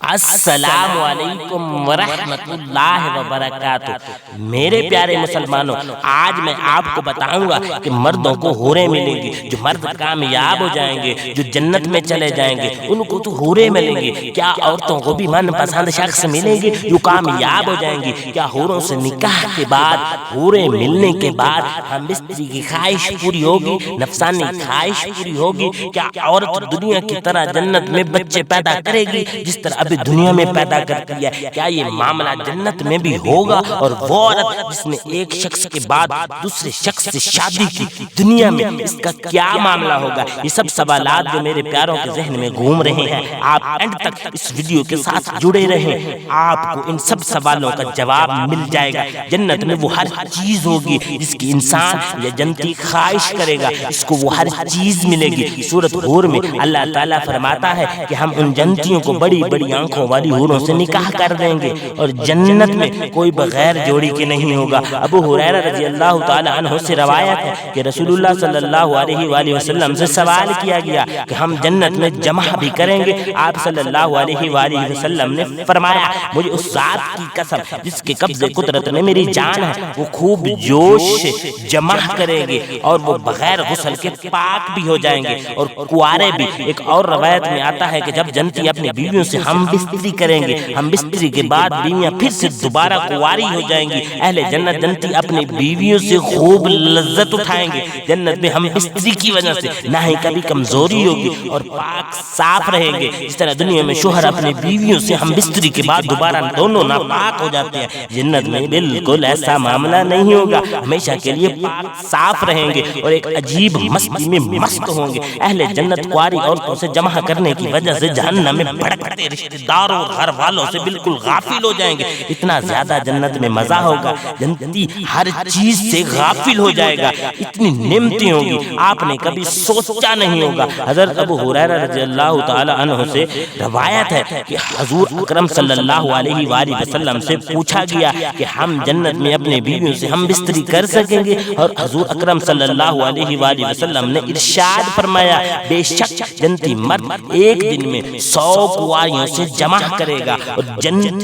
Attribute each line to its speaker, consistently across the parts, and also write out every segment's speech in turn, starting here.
Speaker 1: السلام علیکم ورحمۃ اللہ وبرکاتہ۔ میرے پیارے مسلمانوں، آج میں آپ کو بتاؤں گا کہ مردوں کو حوریں ملیں گی۔ جو مرد کامیاب ہو جائیں گے، جو جنت میں چلے جائیں گے، ان کو تو حوریں ملیں گی۔ کیا عورتوں کو بھی من پسند شخص ملیں گے جو کامیاب ہو جائیں گی؟ کیا حوروں سے نکاح کے بعد، حوریں ملنے کے بعد ہم بستری کی خواہش پوری ہوگی، نفسانی خواہش پوری ہوگی؟ کیا عورت دنیا کی طرح جنت میں بچے پیدا کرے گی جس طرح ابھی دنیا میں پیدا کرتی ہے؟ کیا یہ معاملہ جنت میں بھی ہوگا؟ اور وہ عورت جس نے ایک شخص کے بعد دوسرے شخص سے شادی کی، دنیا میں اس کا کیا معاملہ ہوگا؟ یہ سب سوالات جو میرے پیاروں کے ذہن میں گھوم رہے ہیں، آپ اینڈ تک اس ویڈیو کے ساتھ جڑے رہیں، آپ کو ان سب سوالوں کا جواب مل جائے گا۔ جنت میں وہ ہر چیز ہوگی جس کی انسان یا جنتی خواہش کرے گا، اس کو وہ ہر چیز ملے گی۔ سورۃ حور میں اللہ تعالیٰ فرماتا ہے کہ ہم ان جنتیوں کو بڑی بڑی آنکھوں والی حوروں سے نکاح کر دیں گے، اور جنت میں کوئی بغیر جوڑی کے نہیں ہوگا۔ ابو ہریرہ رضی اللہ تعالی عنہ سے روایت ہے کہ رسول اللہ صلی اللہ علیہ وآلہ وسلم سے سوال کیا گیا کہ ہم جنت میں جمع بھی کریں گے؟ آپ صلی اللہ علیہ وآلہ وسلم نے فرمایا، مجھے اس ذات کی قسم جس کے قبضے قدرت میں میری جان ہے، وہ خوب جوش سے جمع کریں گے اور وہ بغیر غسل کے پاک بھی ہو جائیں گے اور کوارے بھی۔ ایک اور روایت میں آتا ہے کہ جب جنتی اپنی بیویوں سے ہم بستری کریں گے، ہم بستری کے بعد بیویاں پھر سے دوبارہ کواری ہو جائیں گی۔ اہل جنت جنتی اپنی بیویوں سے خوب لذت اٹھائیں گے۔ جنت میں ہم بستری کی وجہ سے نہ ہی کبھی کمزوری ہوگی اور پاک صاف رہیں گے، جس طرح دنیا میں شوہر اپنی بیویوں سے ہم بستری کے بعد دوبارہ دونوں ناپاک ہو جاتے ہیں۔ جنت میں بالکل ایسا معاملہ نہیں ہوگا، ہمیشہ کے لیے پاک صاف رہیں گے اور ایک عجیب مستی میں مست ہوں گے۔ اہل جنت کواری عورتوں سے جمع کرنے کی وجہ سے جہنم میں بھڑکتے رشتہ داروں اور گھر والوں سے بالکل غافل ہو جائیں گے۔ اتنا زیادہ جنت میں مزہ ہوگا، جنتی ہر چیز سے غافل ہو جائے گا، اتنی نعمتیں ہوں گی آپ نے کبھی سوچا نہیں ہوگا۔ حضرت ابو ہریرہ رضی اللہ تعالی عنہ سے روایت ہے کہ حضور اکرم صلی اللہ علیہ وآلہ وسلم سے پوچھا گیا کہ ہم جنت میں اپنے بیویوں سے ہم بستری کر سکیں گے؟ اور حضور اکرم صلی اللہ علیہ وآلہ وسلم نے ارشاد فرمایا، بے شک جنتی مرد ایک دن میں 100 کواریوں سے جمع کرے گا،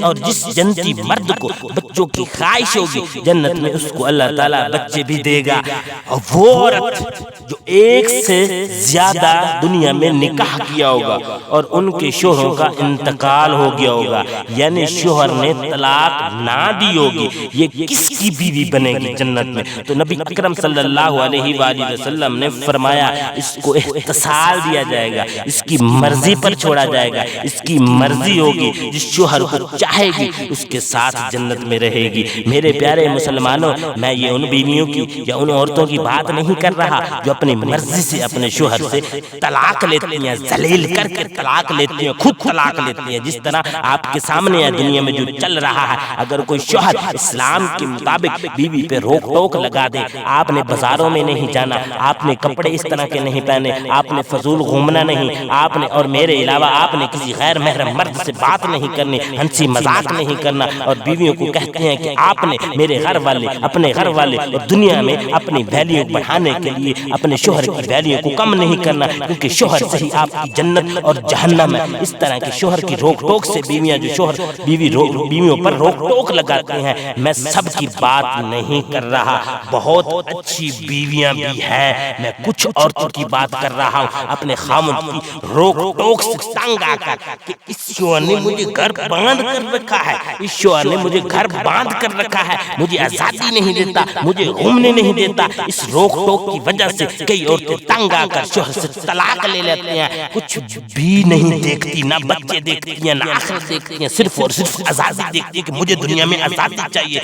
Speaker 1: اور جس جنتی مرد کو بچوں کی خواہش ہوگی، جنت میں اس کو اللہ تعالیٰ بچے بھی دے گا۔ اور وہ عورت جو ایک سے زیادہ دنیا میں نکاح کیا ہوگا اور ان کے شوہروں کا انتقال ہو گیا ہوگا، یعنی شوہر نے طلاق نہ دی ہوگی، یہ کس کی بیوی بنے گی جنت میں؟ تو نبی اکرم صلی اللہ علیہ وآلہ وسلم نے فرمایا، اس کو اختصار دیا جائے گا، اس کی مرضی پر چھوڑا جائے گا، اس کی مرضی ہوگی، جس شوہر کو چاہے گی اس کے ساتھ جنت میں رہے گی۔ میرے پیارے مسلمانوں، میں یہ ان بیویوں کی یا ان عورتوں کی بات نہیں کر رہا جو اپنی مرضی سے اپنے شوہر سے طلاق لیتی ہیں، ذلیل کر کے طلاق لیتی ہیں، خود طلاق لیتی ہیں، جس طرح آپ کے سامنے ہے دنیا میں جو چل رہا ہے۔ اگر کوئی شوہر اسلام کے مطابق بیوی پہ روک ٹوک لگا دے، آپ نے بازاروں میں نہیں جانا، آپ نے کپڑے اس طرح کے نہیں پہنے، آپ نے فضول گھومنا نہیں، آپ نے اور میرے علاوہ آپ نے کسی غیر محرم مرد سے بات نہیں کرنی، ہنسی مذاق نہیں کرنا، اور بیویوں کو کہتے ہیں کہ آپ نے میرے گھر والے، اپنے گھر والے اور دنیا میں اپنی ویلیو بڑھانے کے لیے اپنے شوہر کی ویلیو کو کم نہیں کرنا، کیونکہ شوہر سے ہی آپ کی جنت اور جہنم ہے۔ اس طرح کے شوہر کی روک ٹوک سے بیویاں جو شوہر بیویوں پر روک ٹوک لگاتے ہیں، میں سب کی بات نہیں کر رہا، بہت اچھی بیویاں بھی ہیں، میں کچھ عورتوں کی بات کر رہا ہوں اپنے خامد کی روک ٹوک سے تنگ آ کر کہ اس شوہر نے مجھے گھر باندھ کر رکھا ہے، اس شوہر نے مجھے گھر باندھ کر رکھا ہے، مجھے آزادی نہیں دیتا، مجھے گھومنے نہیں دیتا۔ اس روک ٹوک کی وجہ سے کئی عورتیں تنگ آ کر شوہر سے طلاق لے لیتی ہیں، کچھ بھی نہیں دیکھتی، نہ بچے دیکھتی ہیں، نہ آخرت دیکھتی ہیں، صرف اور صرف آزادی دیکھتی ہے کہ مجھے دنیا میں آزادی چاہیے،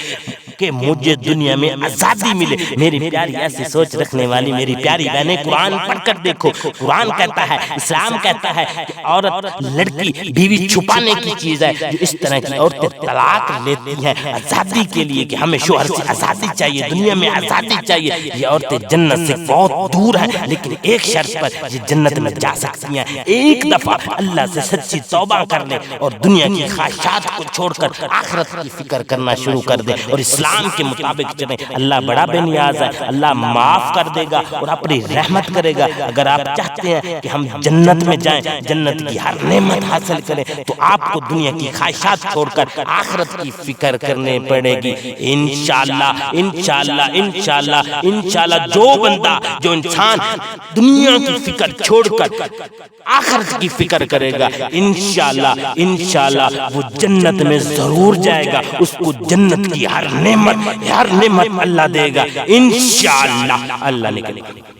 Speaker 1: کہ مجھے دنیا میں آزادی ملے۔ میری پیاری ایسی سوچ رکھنے والی میری پیاری بہنیں، قرآن پڑھ کر دیکھو، قرآن کہتا ہے، اسلام کہتا ہے کہ عورت لڑکی بیوی چھپانے کی چیز ہے۔ جو اس طرح کی عورتیں طلاق لیتی ہیں آزادی کے لیے کہ ہمیں شوہر سے آزادی چاہیے، دنیا میں آزادی چاہیے، یہ عورتیں جنت سے بہت دور ہیں، لیکن ایک شرط پر یہ جنت میں جا سکتی ہیں، ایک دفعہ اللہ سے سچی توبہ کر لیں اور دنیا کی خواہشات کو چھوڑ کر آخرت کی فکر کرنا شروع کر دیں اور اسلام اسلام کے مطابق چلیں، اللہ بڑا بے نیاز ہے، اللہ معاف کر دے گا اور اپنی رحمت کرے گا۔ اگر آپ چاہتے ہیں کہ ہم جنت میں جائیں، جنت کی ہر نعمت حاصل کریں، تو آپ کو دنیا کی خواہشات چھوڑ کر آخرت کی فکر کرنے پڑے گی۔ انشاءاللہ انشاءاللہ انشاءاللہ انشاءاللہ جو بندہ، جو انسان دنیا کی فکر چھوڑ کر آخرت کی فکر کرے گا، انشاءاللہ انشاءاللہ وہ جنت میں ضرور جائے گا، اس کو جنت کی ہر نعمت اللہ دے گا انشاءاللہ۔ اللہ نکلے گا۔